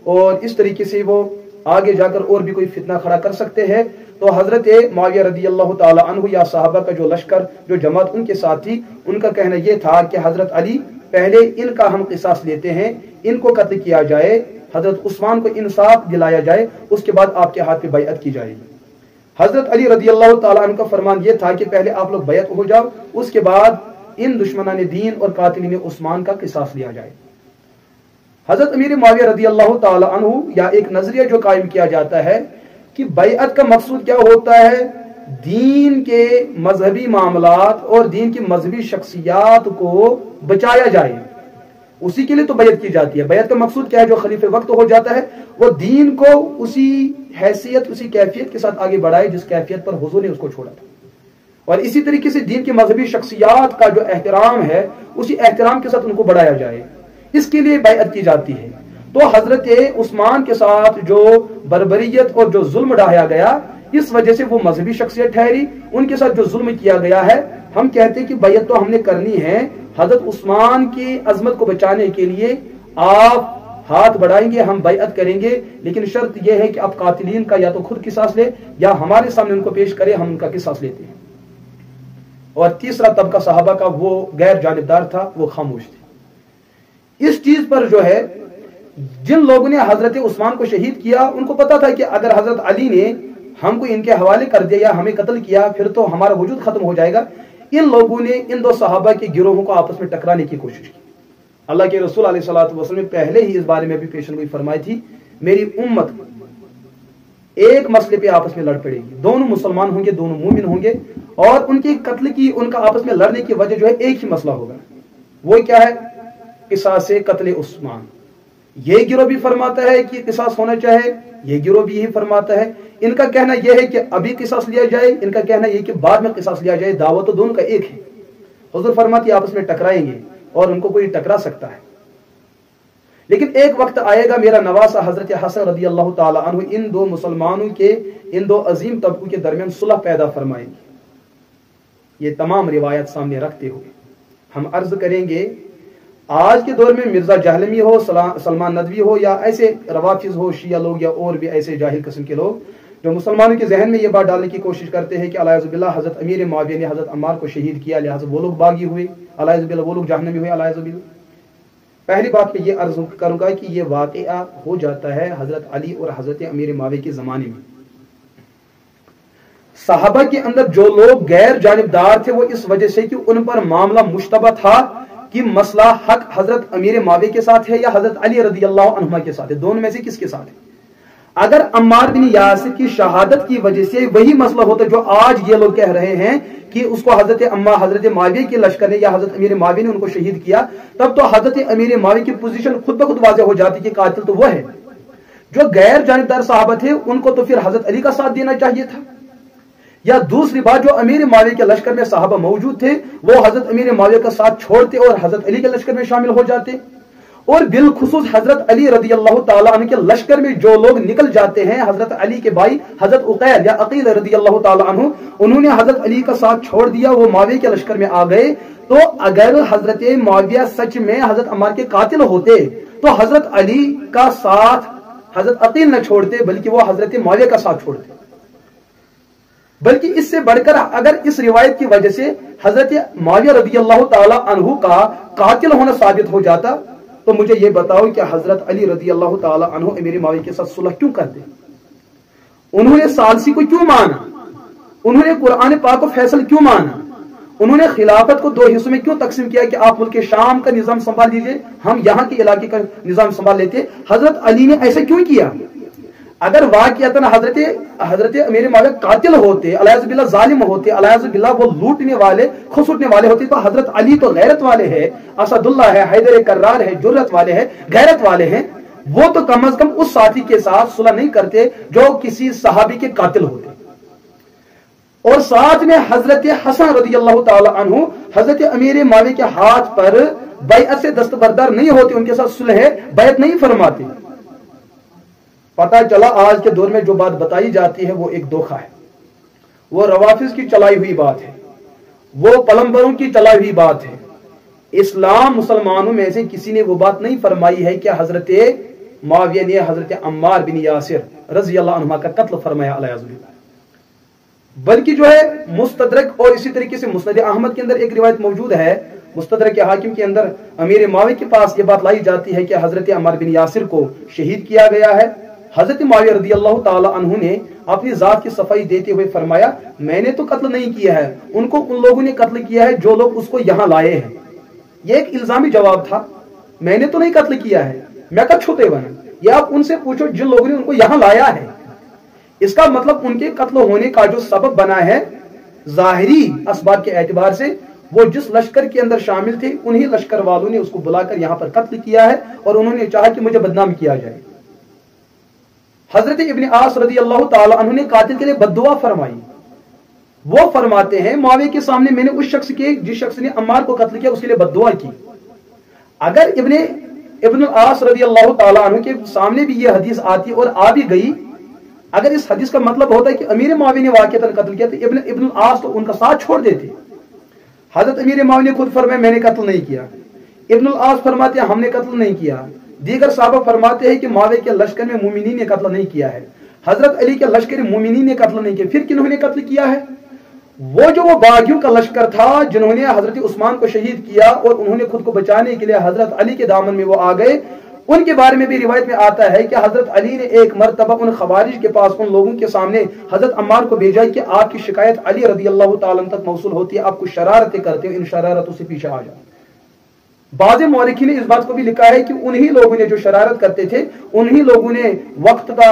Speaker 1: اور اس طریقے سے وہ آگے جا کر اور بھی کوئی فتنہ کھڑا کر سکتے ہیں. تو حضرت معاویہ رضی اللہ تعالی عنہ یا صحابہ کا جو لشکر جو جماعت ان کے ساتھ تھی, ان کا کہنا یہ تھا کہ حضرت علی پہلے ان کا ہم قصاص لیتے ہیں, ان کو قتل کیا جائے, حضرت عثمان کو انصاف دلایا جائے, اس کے بعد آپ کے ہاتھ پہ بیعت کی جائے گی. حضرت علی رضی اللہ تعالی عنہ کا فرمان یہ تھا کہ پہلے آپ لوگ بیعت ہو جاؤ, اس کے بعد ان دشمنان دین اور قاتلین عثمان کا قصاص لیا جائے. حضرت امیر معاویہ رضی اللہ تعالی عنہ یا ایک نظریہ جو قائم کیا جاتا ہے کہ بیعت کا مقصود کیا ہوتا ہے, دین کے مذہبی معاملات اور دین کی مذہبی شخصیات کو بچایا جائے, اسی کے لیے تو بیعت کی جاتی ہے. بیعت کا مقصود کیا ہے؟ جو خلیفہ وقت ہو جاتا ہے وہ دین کو اسی حیثیت اسی کیفیت کے ساتھ آگے بڑھائے جس کیفیت پر حضور نے اس کو چھوڑا تھا, اور اسی طریقے سے دین کی مذہبی شخصیات کا جو احترام ہے اسی احترام کے ساتھ ان کو بڑھایا جائے, اس کے لیے بیعت کی جاتی ہے. تو حضرت عثمان کے ساتھ جو بربریت اور جو ظلم ڈھایا گیا اس وجہ سے وہ مذہبی شخصیت ٹھہری, ان کے ساتھ جو ظلم کیا گیا ہے, ہم کہتے ہیں کہ بیعت تو ہم نے کرنی ہے حضرت عثمان کی عظمت کو بچانے کے لیے, آپ ہاتھ بڑھائیں گے ہم بیعت کریں گے, لیکن شرط یہ ہے کہ آپ قاتلین کا یا تو خود قصاص لے یا ہمارے سامنے ان کو پیش کرے, ہم ان کا قصاص لیتے ہیں. اور تیسرا طبقہ صحابہ کا وہ غیر جانبدار تھا, وہ خاموش تھے. اس چیز پر جو ہے جن لوگوں نے حضرت عثمان کو شہید کیا ان کو پتا تھا کہ اگر حضرت علی نے ہم کو ان کے حوالے کر دیا یا ہمیں قتل کیا پھر تو ہمارا وجود ختم ہو جائے گا. ان لوگوں نے ان دو صحابہ کے گروہوں کو آپس میں ٹکرانے کی کوشش کی. اللہ کے رسول علیہ الصلوۃ والسلام نے پہلے ہی اس بارے میں بھی پیشن گوئی فرمائی تھی, میری امت ایک مسئلے پہ آپس میں لڑ پڑے گی, دونوں مسلمان ہوں گے, دونوں مومن ہوں گے, اور ان کی قتل کی ان کا آپس میں لڑنے کی وجہ جو ہے ایک ہی مسئلہ ہوگا, وہ کیا ہے؟ قصاص قتل عثمان. یہ گروہ بھی فرماتا ہے کہ قصاص ہونا چاہے, یہ گروہ بھی یہی فرماتا ہے. ان کا کہنا یہ ہے کہ ابھی قصاص لیا جائے, ان کا کہنا یہ کہ بعد میں قصاص لیا جائے, دعوت تو دونوں کا ایک ہے. हुजूर फरमाते आपस में टकराएंगे और उनको कोई टकरा सकता है, लेकिन एक वक्त आएगा मेरा नवासा हजरत हसन रदी अल्लाह ताला अन्हु इन दो मुसलमानों के, इन दो अजीम तबकों के दरमियान सुलह पैदा फरमाएंगे। ये तमाम रिवायत सामने रखते हुए हम अर्ज करेंगे, आज के दौर में मिर्जा जहलमी हो, सलमान नदवी हो, या ऐसे रवाफिज हो, शिया लोग, या और भी ऐसे जाहिल किस्म के लोग जो मुसलमानों के जहन में ये बात डालने की कोशिश करते हैं कि अलायज़ुबिल्लाह हजरत अमीर मुआविया ने हजरत अम्मार को शहीद किया, लिहाजा वो लोग बागी हुए, अलायज़ुबिल्लाह वो लोग जहन्नमी हुए, अलायज़ुबिल्लाह। पहली बात मैं ये अर्ज करूंगा कि ये वाक़या हो जाता है हजरत अली और हजरत अमीर मुआविया के जमाने में। सहाबा के अंदर जो लोग गैर जानिबदार थे वो इस वजह से कि उन पर मामला मुश्तबा था कि मसला हक हजरत अमीर मुआविया के साथ है या हजरत अली रज़ी अल्लाह अन्हुमा के साथ है, दोनों में से किसके साथ है। अगर अम्मार बिन यासिर की शहादत की वजह से वही मसला होता जो आज ये लोग कह रहे हैं कि उसको हजरत मुआविया के लश्कर ने या हजरत अमीर मुआविया ने उनको शहीद किया, तब तो हजरत अमीर मुआविया की पोजीशन खुद ब खुद वाज़ेह हो जाती कि कातिल तो वो है। जो गैर जानिबदार सहाबा थे उनको तो फिर हजरत अली का साथ देना चाहिए था। या दूसरी बात, जो अमीर मुआविया के लश्कर में सहाबा मौजूद थे वो हजरत अमीर मुआविया का साथ छोड़ते और हजरत अली के लश्कर में शामिल हो जाते। और बिलखुसूस हजरत अली रज़ी अल्लाह ताला अन्हु के लश्कर में जो लोग निकल जाते हैं, हजरत अली के भाई हजरत उकैल या अकील रज़ी अल्लाह ताला अन्हु, उन्होंने हजरत अली का साथ छोड़ दिया, वो मुआविया के लश्कर में आ गए। तो अगर हजरत मुआविया सच में हजरत अम्मार के कातिल होते तो हजरत अली का साथ हजरत अकील न छोड़ते बल्कि वो हजरत मुआविया का साथ छोड़ते। बल्कि इससे बढ़कर अगर इस रिवायत की वजह से हजरत मुआविया रज़ी अल्लाह ताला अन्हु का कातिल होना साबित हो जाता तो मुझे ये बताओ कि हजरत अली रज़ी अल्लाह ताला अन्हु अमीर मुआविया के साथ सुलह क्यों करते? उन्होंने सालसी को क्यों माना? उन्होंने कुरान पाक को फैसल क्यों माना? उन्होंने खिलाफत को दो हिस्सों में क्यों तकसीम किया कि आप मुल्क शाम का निजाम संभाल लीजिए, हम यहाँ के इलाके का निजाम संभाल लेते? हजरत अली ने ऐसा क्यों किया? अगर वाक़ियतन हजरत अमीर मुआविया कातिल होते, अलायज़ुबिल्लाह जालिम होते, अलायज़ुबिल्लाह वो लूटने वाले खुसुटने वाले होते, तो हजरत अली तो गैरत वाले हैं, असदुल्लाह है, हैदर कर्रार है, जुर्रत वाले हैं, गैरत वाले हैं, वो तो कम अज कम उस साथी के साथ सुलह नहीं करते जो किसी सहाबी के कातिल होते। और साथ में हजरत हसन रज़ी अल्लाह ताला अन्हु हजरत अमीर मुआविया के हाथ पर बैअत से दस्तबरदार नहीं होते, उनके साथ सुलह बैअत नहीं फरमाते। पता चला आज के दौर में जो बात बताई जाती है वो एक धोखा है, वो रवाफिज की चलाई हुई बात है, वो पलम्बरों की चलाई हुई बात है। इस्लाम मुसलमानों में से किसी ने वो बात नहीं फरमाई है कि हजरत मुआविया ने हजरत अम्मार बिन यासिर रज़ी अल्लाह अन्हुमा का कत्ल फरमाया अलायज़ुबिल्लाह। बल्कि जो है मुस्तदरक और इसी तरीके से मुस्नद अहमद के अंदर एक रिवायत मौजूद है, मुस्तदरक हाकिम के अंदर अमीर मुआविया के पास ये बात लाई जाती है कि हजरत अम्मार बिन यासिर को शहीद किया गया है। हजरत मुआविया रज़ी अल्लाह ताला अन्हु ने अपनी जात की सफाई देते हुए फरमाया, मैंने तो कत्ल नहीं किया है, उनको उन लोगों ने कत्ल किया है जो लोग उसको यहाँ लाए हैं। यह एक इल्जामी जवाब था, मैंने तो नहीं कत्ल किया है, मैं का छूते बना। ये आप उनसे पूछो जिन लोगों ने उनको यहाँ लाया है। इसका मतलब उनके कत्ल होने का जो सबब बना है जाहिरी असबाब के एतबार से, वो जिस लश्कर के अंदर शामिल थे उन्हीं लश्कर वालों ने उसको बुलाकर यहाँ पर कत्ल किया है और उन्होंने चाहा कि मुझे बदनाम किया जाए। हजरत इब्न आस रज़ी अल्लाह ताला अन्हु ने कातिल के लिए बद्दुआ फरमाई। वो फरमाते हैं मुआविया के सामने मैंने जिस शख्स ने अम्मार को कत्ल किया उसके लिए बद्दुआ की। अगर इब्न आस रज़ी अल्लाह ताला अन्हु के सामने भी ये हदीस आती और आ भी गई, अगर इस हदीस का मतलब होता है कि अमीर मुआविया ने वाक़ियतन कत्ल किया तो इब्न आस तो उनका साथ छोड़ देते। हजरत अमीर मुआविया ने खुद फरमाया मैंने कत्ल नहीं किया, इब्न आस फरमाते हमने कत्ल नहीं किया, दीगर साहबा फरमाते हैं कि मुआविया के लश्कर में मोमिनीन ने कत्ल नहीं किया है, हजरत अली के लश्कर मोमिनीन ने कत्ल नहीं किया। फिर किन्होंने कत्ल किया है? वो बागियों का लश्कर था जिन्होंने हजरत उस्मान को शहीद किया और उन्होंने खुद को बचाने के लिए हजरत अली के दामन में वो आ गए। उनके बारे में भी रिवायत में आता है कि हजरत अली ने एक मरतबा उन खवारिज के पास उन लोगों के सामने हजरत अम्मार को भेजा कि आपकी शिकायत अली रज़ी अल्लाह ताला तक मौसूल होती है, आप कुछ शरारतें करते हो, इन शरारतों से पीछे आ जाओ। बाज़ मौलिकी ने इस बात को भी लिखा है कि उन्हीं लोगों ने जो शरारत करते थे उन्हीं लोगों ने वक्त का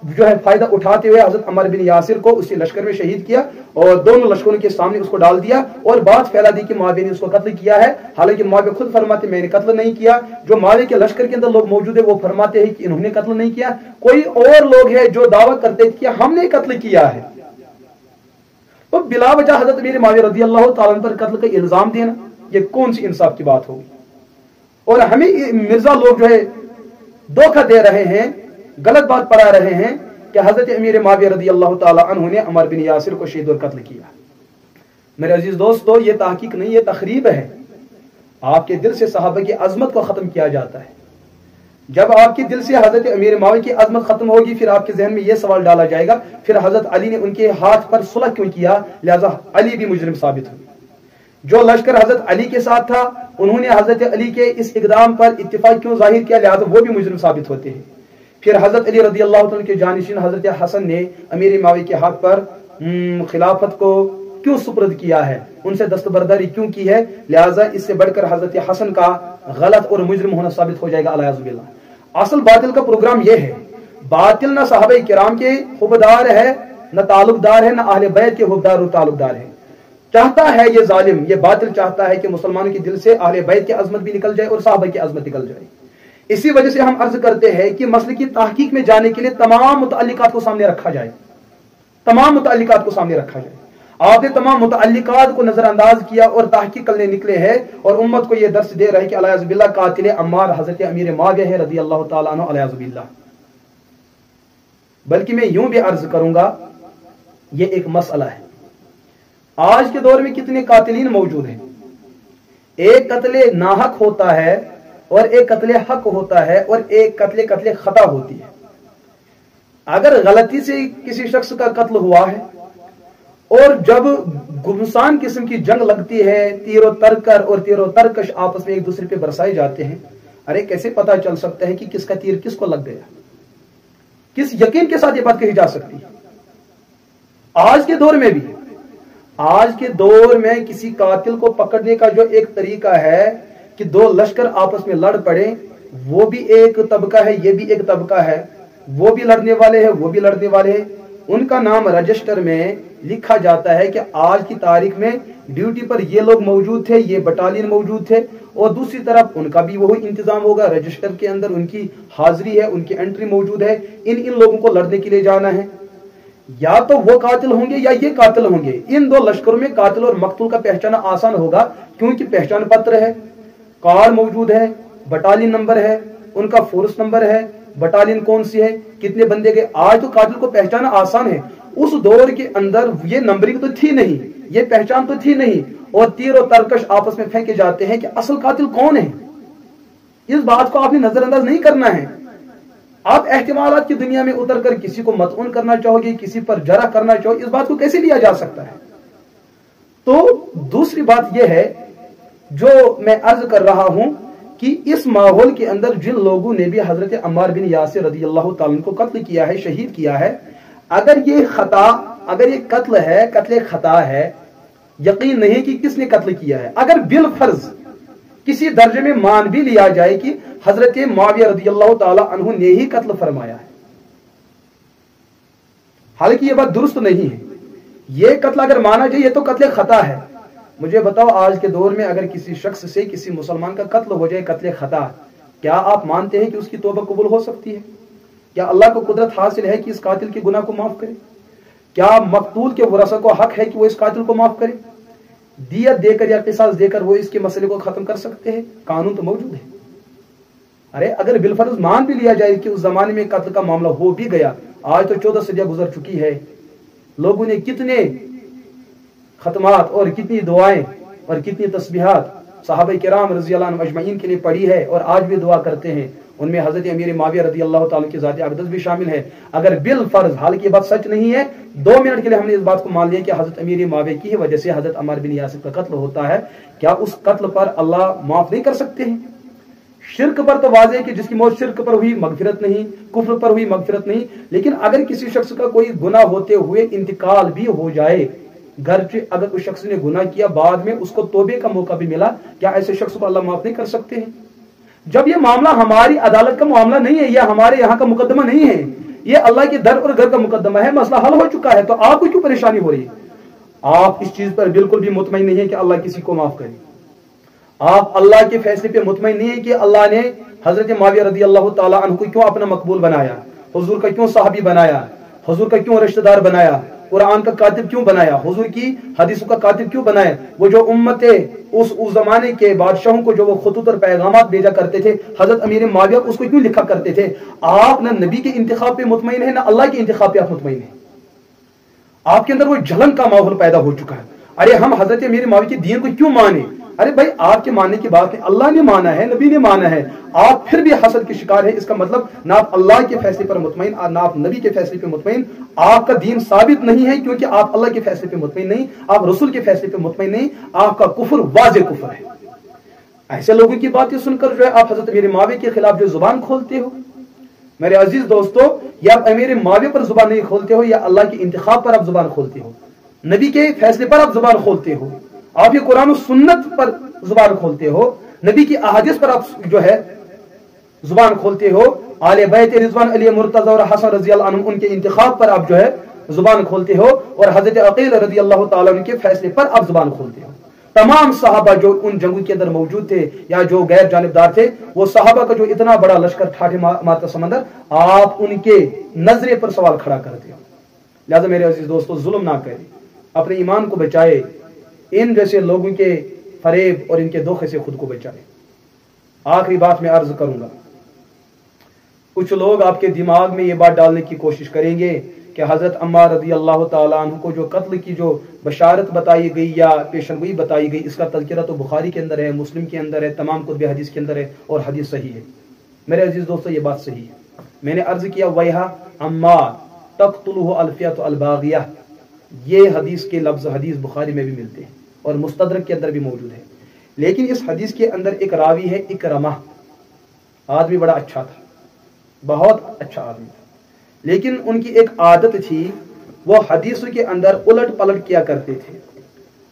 Speaker 1: जो है फायदा उठाते हुए हजरत अम्मार बिन यासिर को उसी लश्कर में शहीद किया और दोनों लश्करों के सामने उसको डाल दिया और बात फैला दी कि मुआविया ने उसको कत्ल किया है। हालांकि मुआविया खुद फरमाते मैंने कत्ल नहीं किया, जो मुआविया के लश्कर के अंदर लोग मौजूद है वो फरमाते हैं कि इन्होंने कत्ल नहीं किया। कोई और लोग हैं जो दावा करते थे कि हमने कत्ल किया है। और बिला वजह हजरत अमीर माविया रजी अल्लाह ताला अन्हु पर कत्ल का इल्जाम देना, ये कौन सी इंसाफ की बात होगी। और हमें मिर्जा लोग जो है धोखा दे रहे हैं, गलत बात पढ़ा रहे हैं कि हजरत अमीर माविया रजी अल्लाह ताला अन्हु ने अम्मार बिन यासिर को शहीद और कत्ल किया। मेरे अजीज दोस्तों, ये तहकीक नहीं, ये तखरीब है। आपके दिल से सहाबा की अजमत को खत्म किया जाता है। जब आपके दिल से हजरत अमीर माविया की अजमत खत्म होगी, फिर आपके जहन में यह सवाल डाला जाएगा फिर हजरत अली ने उनके हाथ पर सुलह क्यों किया, लिहाजा अली भी मुजरिम साबित हुए। जो लश्कर हजरत अली के साथ था उन्होंने हजरत अली के इस इकदाम पर इत्तिफाक क्यों जाहिर किया, लिहाजा वो भी मुजरिम साबित होते हैं। फिर हजरत अली रजी अल्लाह तआला के जानिशीन हजरत हसन ने अमीर माविया के हाथ पर खिलाफत को क्यों सुपुर्द किया है, उनसे दस्तबरदारी क्यों की है, लिहाजा इससे बढ़कर हजरत हसन का गलत और मुजरिम होना साबित हो जाएगा अलियाज़ुबिल्लाह। असल बातिल का प्रोग्राम यह है, बातिल न सहाबा किराम के हुबदार है, न ताल्लुकदार है, न अहले बैत के हुबदार और ताल्लुकदार है। चाहता है ये जालिम, ये बातिल चाहता है कि मुसलमानों के दिल से अहले बैत की अजमत भी निकल जाए और सहाबा की अजमत निकल जाए। इसी वजह से हम अर्ज करते हैं कि मसले की तहकीक में जाने के लिए तमाम मुतअल्लिकात को सामने रखा जाए, तमाम मुतअल्लिकात को सामने रखा जाए। आपने तमाम मुतअल्लिकात को नजरअंदाज किया और तहकीक करने निकले हैं और उम्मत को यह दर्स दे रहे हैं कि अलियाज़ुबिल्लाह कातिल अम्मार हजरत अमीर माविया है रज़ी अल्लाह ताला अन्हु अलियाज़ुबिल्लाह। बल्कि मैं यूं भी अर्ज करूंगा, यह एक मसला है। आज के दौर में कितने कातिलीन मौजूद हैं। एक कत्ले नाहक होता है और एक कत्ले हक होता है और एक कत्ले खता होती है। अगर गलती से किसी शख्स का कत्ल हुआ है और जब गुमसान किस्म की जंग लगती है, तीरो तरकर और तीरो तरकश आपस में एक दूसरे पे बरसाए जाते हैं, अरे कैसे पता चल सकता है कि किसका तीर किसको लग गया, किस यकीन के साथ ये बात कही जा सकती है। आज के दौर में भी, आज के दौर में किसी कातिल को पकड़ने का जो एक तरीका है कि दो लश्कर आपस में लड़ पड़े, वो भी एक तबका है, ये भी एक तबका है, वो भी लड़ने वाले हैं, वो भी लड़ने वाले हैं। उनका नाम रजिस्टर में लिखा जाता है कि आज की तारीख में ड्यूटी पर ये लोग मौजूद थे, ये बटालियन मौजूद थे, और दूसरी तरफ उनका भी वही इंतजाम होगा। रजिस्टर के अंदर उनकी हाजिरी है, उनकी एंट्री मौजूद है। इन लोगों को लड़ने के लिए जाना है। या तो वो कातिल होंगे या ये कातिल होंगे। इन दो लश्करों में कातिल और मकतूल का पहचाना आसान होगा, क्योंकि पहचान पत्र है, कार मौजूद है, बटालियन नंबर है, उनका फोर्स नंबर है, बटालियन कौन सी है, कितने बंदे गए। आज तो कातिल को पहचाना आसान है। उस दौर के अंदर ये नंबरिंग तो थी नहीं, ये पहचान तो थी नहीं, और तीर और तरकश आपस में फेंके जाते हैं कि असल कातिल कौन है। इस बात को आपने नजरअंदाज नहीं करना है। आप एहतिमालात की दुनिया में उतर कर किसी को मतऊन करना चाहोगे, किसी पर जरा करना चाहोगे, इस बात को कैसे लिया जा सकता है। तो दूसरी बात यह है जो मैं अर्ज कर रहा हूं कि इस माहौल के अंदर जिन लोगों ने भी हजरत अम्मार बिन यासिर रज़ी अल्लाह ताला अन्हु को कत्ल किया है, शहीद किया है, अगर ये खता, अगर ये कत्ल है, कत्ले खता है, यकीन नहीं कि किसने कत्ल किया है। अगर बिल फर्ज किसी दर्जे में मान भी लिया जाए कि हजरत मुआविया रज़ी अल्लाह ताला अन्हु ने ही कत्ल फरमाया है, हालांकि ये बात दुरुस्त नहीं है। ये कत्ल अगर माना जाए, ये तो कत्ले खता है। मुझे बताओ, आज के दौर में अगर किसी शख्स से किसी मुसलमान का कत्ल हो जाए कत्ले खता, क्या आप मानते हैं कि उसकी तौबा कबूल हो सकती है? क्या अल्लाह को कुदरत हासिल है कि इस कातिल के गुनाह को माफ करे? क्या मकतूल के वरसा को हक है कि वो इस कातिल को माफ करे? दियत देकर या किसास देकर वो इसके मसले को खत्म कर सकते हैं? कानून तो मौजूद है। अरे अगर बिलफर्ज मान भी लिया जाए कि उस जमाने में कत्ल का मामला हो भी गया, आज तो 14 सदियां गुजर चुकी है, लोगों ने कितने खतमात और कितनी दुआएं और कितनी तस्बीहात सहाबा किराम रज़ी अल्लाह अन्हुम अजमईन के लिए पढ़ी है और आज भी दुआ करते हैं। उनमें हजरत अमीर माविया रज़ी अल्लाह ताला की ज़ात अक़दस भी शामिल है। अगर बिल फर्ज, हालांकि ये बात सच नहीं है, 2 मिनट के लिए हमने इस बात को मान लिया कि हजरत अमीर माविया की वजह से हजरत अम्मार बिन यासिर का कत्ल होता है, क्या उस कत्ल पर अल्लाह माफ नहीं कर सकते हैं? शिर्क पर तो वाज़ेह कि जिसकी मौत शिर्क पर हुई मगफिरत नहीं, कुफ्र पर हुई मगफिरत नहीं। लेकिन अगर किसी शख्स का कोई गुनाह होते हुए इंतकाल भी हो जाए, घर अगर उस शख्स ने गुनाह किया, बाद में उसको तौबे का मौका भी मिला, क्या ऐसे शख्स को अल्लाह माफ नहीं कर सकते हैं? जब ये मामला हमारी अदालत का मामला नहीं है, या हमारे यहाँ का मुकदमा नहीं है, ये अल्लाह के दर और घर का मुकदमा है, मसला हल हो चुका है, तो आपको क्यों परेशानी हो रही है? आप इस चीज पर बिल्कुल भी मुतमईन नहीं है कि अल्लाह किसी को माफ करे। आप अल्लाह के फैसले पे मुतमईन नहीं है कि अल्लाह ने हजरत मुआविया रज़ी अल्लाह ताला अन्हु को क्यों अपना मकबूल बनाया, हुजूर का क्यों साहबी बनाया, हुजूर का क्यों रिश्तेदार बनाया, कुरान का कातिब क्यों बनाया, हुजूर की हदीसों का कातिब क्यों बनाया। वो जो उम्मत उस जमाने के बादशाहों को जो वो खुतूत और पैगामात भेजा करते थे, हजरत अमीर मुआविया उसको क्यों लिखा करते थे। आप ना नबी के इंतखाब पे मुतमईन है, ना अल्लाह के इंतखाब पे आप मुतमईन है। आपके अंदर वो जलन का माहौल पैदा हो चुका है। अरे हम हजरत अमीर मुआविया के दीन को क्यों माने। अरे भाई आपके मानने की बात है, अल्लाह ने माना है, नबी ने माना है, आप फिर भी हसद के शिकार है। इसका मतलब ना आप अल्लाह के फैसले पर मुतमईन, ना आप नबी के फैसले पे मुतमईन। आपका दीन साबित नहीं है, क्योंकि आप अल्लाह के फैसले पे मुतमईन नहीं, आप रसूल के फैसले पे मुतमईन नहीं। आपका कुफर वाज़े कुफर है। ऐसे लोगों की बातें सुनकर जो है आप हजरत अमीर मुआविया के खिलाफ जो जुबान खोलते हो, मेरे अजीज दोस्तों, या आप अमीर मुआविया पर जुबान नहीं खोलते हो, या अल्लाह के इंतखाब पर आप जुबान खोलते हो, नबी के फैसले पर आप जुबान खोलते हो, आप ये कुरान और सुन्नत पर जुबान खोलते हो, नबी की अहादीस पर आप जो है जुबान खोलते हो, आले बैत रिजवान अली मुर्तजा और हसन रजी अल्लाह अन्हुम उनके इंतखाब पर आप जो है जुबान खोलते हो, और हजरत अकील रजी अल्लाह ताला अन्हु के फैसले पर आप जुबान खोलते हो। तमाम सहाबा जो उन जंगों के अंदर मौजूद थे या जो गैर जानिबदार थे, वो सहाबा का जो इतना बड़ा लश्कर ठाठे मारता समंदर, आप उनके नजरे पर सवाल खड़ा करते हो। लिहाजा मेरे अजीज दोस्तों, जुल्म ना करें, अपने ईमान को बचाए, इन जैसे लोगों के फरेब और इनके धोखे से खुद को बचाए। आखिरी बात मैं अर्ज करूंगा, कुछ लोग आपके दिमाग में ये बात डालने की कोशिश करेंगे कि हजरत अम्मार रज़ी अल्लाह ताला अन्हु को जो कत्ल की जो बशारत बताई गई या पेशनगोई बताई गई, इसका तज़किरा तो बुखारी के अंदर है, मुस्लिम के अंदर है, तमाम कुतुब हदीस के अंदर है, और हदीस सही है। मेरे अजीज दोस्तों, ये बात सही है। मैंने अर्ज किया वैहा अम्मार तक़्तुलुहु अल्फ़ियतु अल-बाग़िया, ये हदीस के लफ्ज हदीस बुखारी में भी मिलते हैं और मुस्तदरक के अंदर भी मौजूद है। लेकिन इस हदीस के अंदर एक रावी है इकरमा, आदमी बड़ा अच्छा था, बहुत अच्छा आदमी था, लेकिन उनकी एक आदत थी, वो हदीसों के अंदर उलट पलट किया करते थे,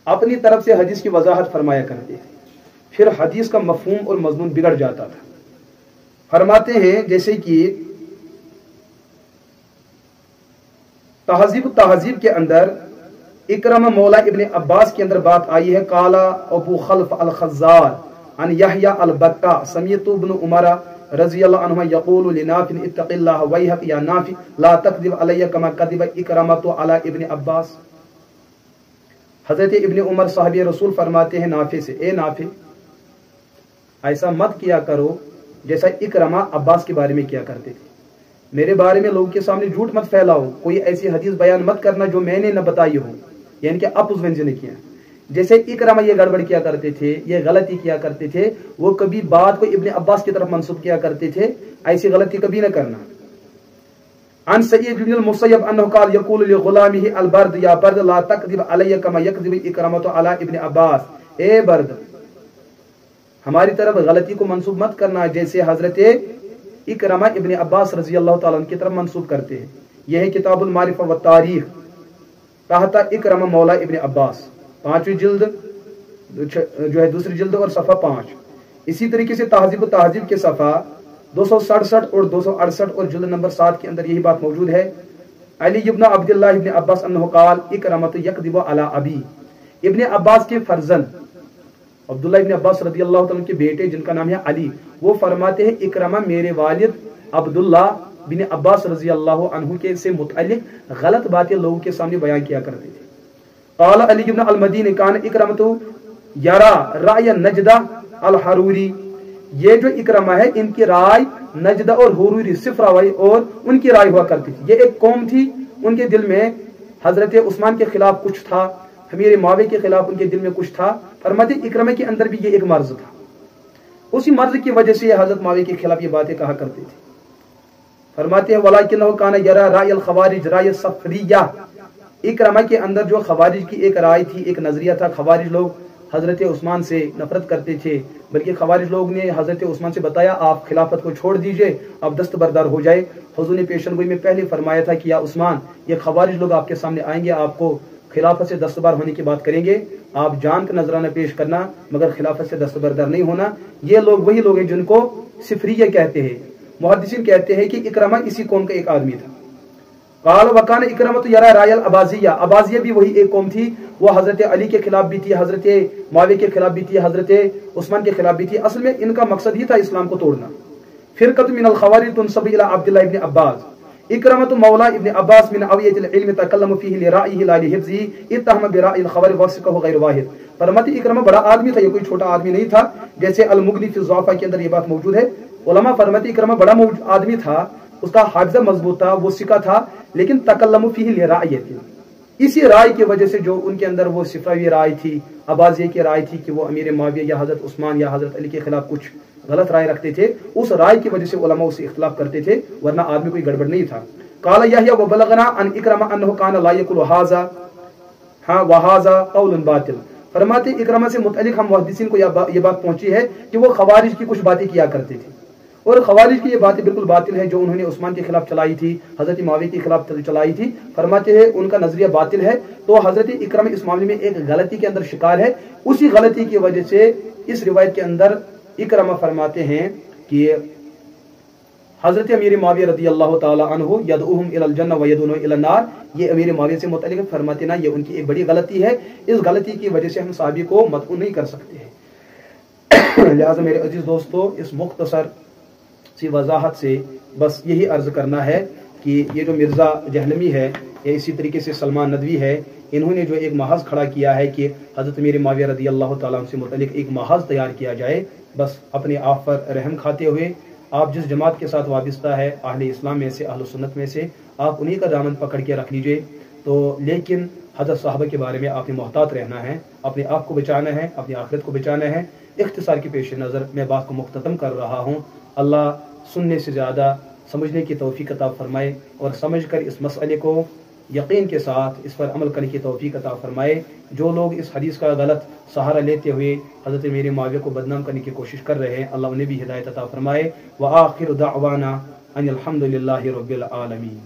Speaker 1: अपनी तरफ से हदीस की वजाहत फरमाया करते थे, फिर हदीस का मफहूम और मजमून बिगड़ जाता था। फरमाते हैं जैसे कि तहजीब के अंदर इकरमा मौला इब्ने अब्बास के अंदर बात आई है, काला अबू खल्फ अल खज़्ज़ार अन यहया अल बक्का समीअतु इब्न उमर रज़ी अल्लाहु अन्हुमा यक़ूलु लिनाफ़ि इत्तक़िल्लाह वैहक या नाफ़ि ला तकज़िब अलैया कमा कज़िब इकरमतु अला इब्ने अब्बास। हज़रत इब्ने उमर साहबी रसूल फरमाते हैं नाफ़े से, ए नाफ़े, ऐसा मत किया करो जैसा इकरमा अब्बास के बारे में किया करते थे। मेरे बारे में लोगों के सामने झूठ मत फैलाओ, कोई ऐसी हदीस बयान मत करना जो मैंने न बताई हो, यानी कि आप उस व्यंजन ने किया। जैसे इकरमा ये गड़बड़ किया करते थे, ये गलती किया करते थे, वो कभी बात को इब्ने अब्बास की तरफ मंसूब किया करते थे, ऐसी गलती कभी न करना। अन सईद इब्न मुसय्यब अन्नहु क़ाल यक़ूलु लिग़ुलामिही अल बर्द या बर्द ला तकज़िब अलैया कमा यकज़िबु इकरमतु अला इब्ने अब्बास, ए बर्द, हमारी तरफ गलती को मंसूब मत करना जैसे हजरत इकरमा इब्ने अब्बास रज़ी अल्लाह ताला अन्हु की तरफ मंसूब करते हैं। यह है किताबुल मारिफा व तारीख कहता इकरमा मौला इब्ने अब्बास, 5वीं जिल्द जो है, दूसरी जिल्द और सफ़ा 5। इसी तरीके से तहजीब के सफ़ा 267 और 268 और जिल्द नंबर 7 के अंदर यही बात मौजूद है। अली इब्न अब्दुल्लाह इब्न अब्बास अन्नहु क़ाल इकरमतु यकज़िबु अला अबी, इब्ने अब्बास के फर्जंद अब्दुल्लाह इब्न अब्बास रज़ी अल्लाह ताला के बेटे जिनका नाम है अली, वो फरमाते हैं इकरमा मेरे वालिद अब्दुल्लाह बिन अब्बास रज़ी अल्लाह अन्हु के से मुतअल्लिक गलत बातें लोगों के सामने बयान किया करते थे। क़ाल अली इब्न अल-मदीनी कान इकरमतु यरा राय नजदा अल-हरूरी, ये जो इकरमा है इनकी राय नजदा और हुरूरी सिफरा और उनकी राय हुआ करती थी। ये एक कौम थी, उनके दिल में हजरत उस्मान के खिलाफ कुछ था, अमीर मुआविया के खिलाफ उनके दिल में कुछ था। फरमाते इकरमा के अंदर भी ये एक मर्ज था, उसी मर्ज की वजह से हजरत मुआविया के खिलाफ ये बातें कहा करते थे। फरमाते हैं वलाकिन्नहु काना यरा राय अल खवारिज राय सफरिया, इकरमा के अंदर जो खवारिज की एक राय थी, एक नजरिया था। खवारिज लोग हजरत उस्मान से नफरत करते थे, बल्कि खवारिज लोग ने हजरत उस्मान से बताया आप खिलाफत को छोड़ दीजिए, आप दस्तबरदार हो जाए। हुजूर ने पेशनगोई में पहले फरमाया था कि या उस्मान, ये खवारिज लोग आपके सामने आएंगे, आपको खिलाफत से दस्तबरदार होने की बात करेंगे, आप जान का नजराना पेश करना मगर खिलाफत से दस्तबरदार नहीं होना। ये लोग वही लोग हैं जिनको सिफरिया कहते हैं। मुहद्दिसीन कहते हैं कि इकरमा इसी कौम का एक आदमी था। काल वकान इकरमतु यरा रायल अबाजिया, अबाजिया भी वही एक कौम थी, वो हजरत अली के खिलाफ भी थी, हजरत मुआविया के खिलाफ भी थी, हजरत उस्मान के खिलाफ भी थी। असल में इनका मकसद ही था इस्लाम को तोड़ना। फिरकत मिनल खवारिज तुनसब इला अब्दुल्लाह इब्न अब्बास, इकरमत मौला इब्न अब्बास मिन अवियतिल इल्म तकल्लम फीही लिराइही ला लिहिफ्ज़ी इत्तहम बिराइल खबर वस्क़हु गैर वाहिद। फरमाते इकरमा बड़ा आदमी था, ये कोई छोटा आदमी नहीं था, जैसे अल मुग़नी फ़ी ज़ुअफ़ा के अंदर ये बात मौजूद है। उलमा फरमाते इकरमा बड़ा आदमी था, उसका हाफ़िज़ा मजबूत था, वो सिका था, लेकिन तकल्लम फीही लिराइही, इसी राय की वजह से जो उनके अंदर वो सिफावी राय थी, अबाज़िया की राय थी कि वो अमीर मुआविया या हज़रत उस्मान या हज़रत अली के खिलाफ कुछ गलत राय रखते थे, उस राय की वजह से उलमा उससे इख्तिलाफ करते थे, वरना आदमी कोई गड़बड़ नहीं था। काला यहया व बलगना अन इकरमा अन्नहु काना ला यकुल हाज़ा हाँ व हाज़ा क़ौलुन बातिल। फरमाते इकरमा से मुतअल्लिक़ हम मुहद्दिसीन को ये बात पहुंची है कि वो खवारिज की कुछ बातें किया करते थे, और खवारिज की ये बातें बिल्कुल बातिल है जो उन्होंने उस्मान के खिलाफ चलाई थी, हजरत मुआविया के खिलाफ चलाई थी। फरमाते हैं उनका नजरिया बातिल है। तो हजरत इकरमा इस मामले में एक गलती के अंदर शिकार है, उसी गलती की वजह से इस रिवायत के अंदर इकरमा फरमाते हैं कि हजरत अमीर मुआविया रज़ी अल्लाह ताला अन्हु यदउहुम इलल जन्नह व यदउना इलन नार, ये अमीर मुआविया से मुतअल्लिक़ फरमाते ना ये उनकी एक बड़ी गलती है, इस गलती की वजह से हम सहाबी को मदऊ नहीं कर सकते हैं। लिहाजा मेरे अजीज दोस्तों, इस मुख्तसर सी वजाहत से बस यही अर्ज करना है कि ये जो मिर्ज़ा जहलमी है या इसी तरीके से सलमान नदवी है, इन्होंने जो एक महाज खड़ा किया है कि हज़रत अमीर मुआविया रज़ी अल्लाह ताला अन्हु से मुतअल्लिक़ एक महाज तैयार किया जाए, बस अपने आप पर रहम खाते हुए आप जिस जमात के साथ वाबस्ता है, अहले इस्लाम में से, अहले सुन्नत में से, आप उन्हीं का दामन पकड़ के रख लीजिए। तो लेकिन हज़रत साहबा के बारे में आपने मोहतात रहना है, अपने आप को बचाना है, अपनी आखिरत को बचाना है। इख्तिसार के पेश नज़र मैं बात को मुख्ततम कर रहा हूँ। अल्लाह सुनने से ज़्यादा समझने की तौफीक अता फरमाए, और समझ कर इस मसले को यकीन के साथ इस पर अमल करने की तौफीक अता फरमाए। जो लोग इस हदीस का गलत सहारा लेते हुए हज़रत अमीर मुआविया को बदनाम करने की कोशिश कर रहे हैं, अल्लाह उन्हें भी हिदायत अता फरमाए। व आखिर दावाना अनिल हम्दुलिल्लाहि रब्बिल आलमीन।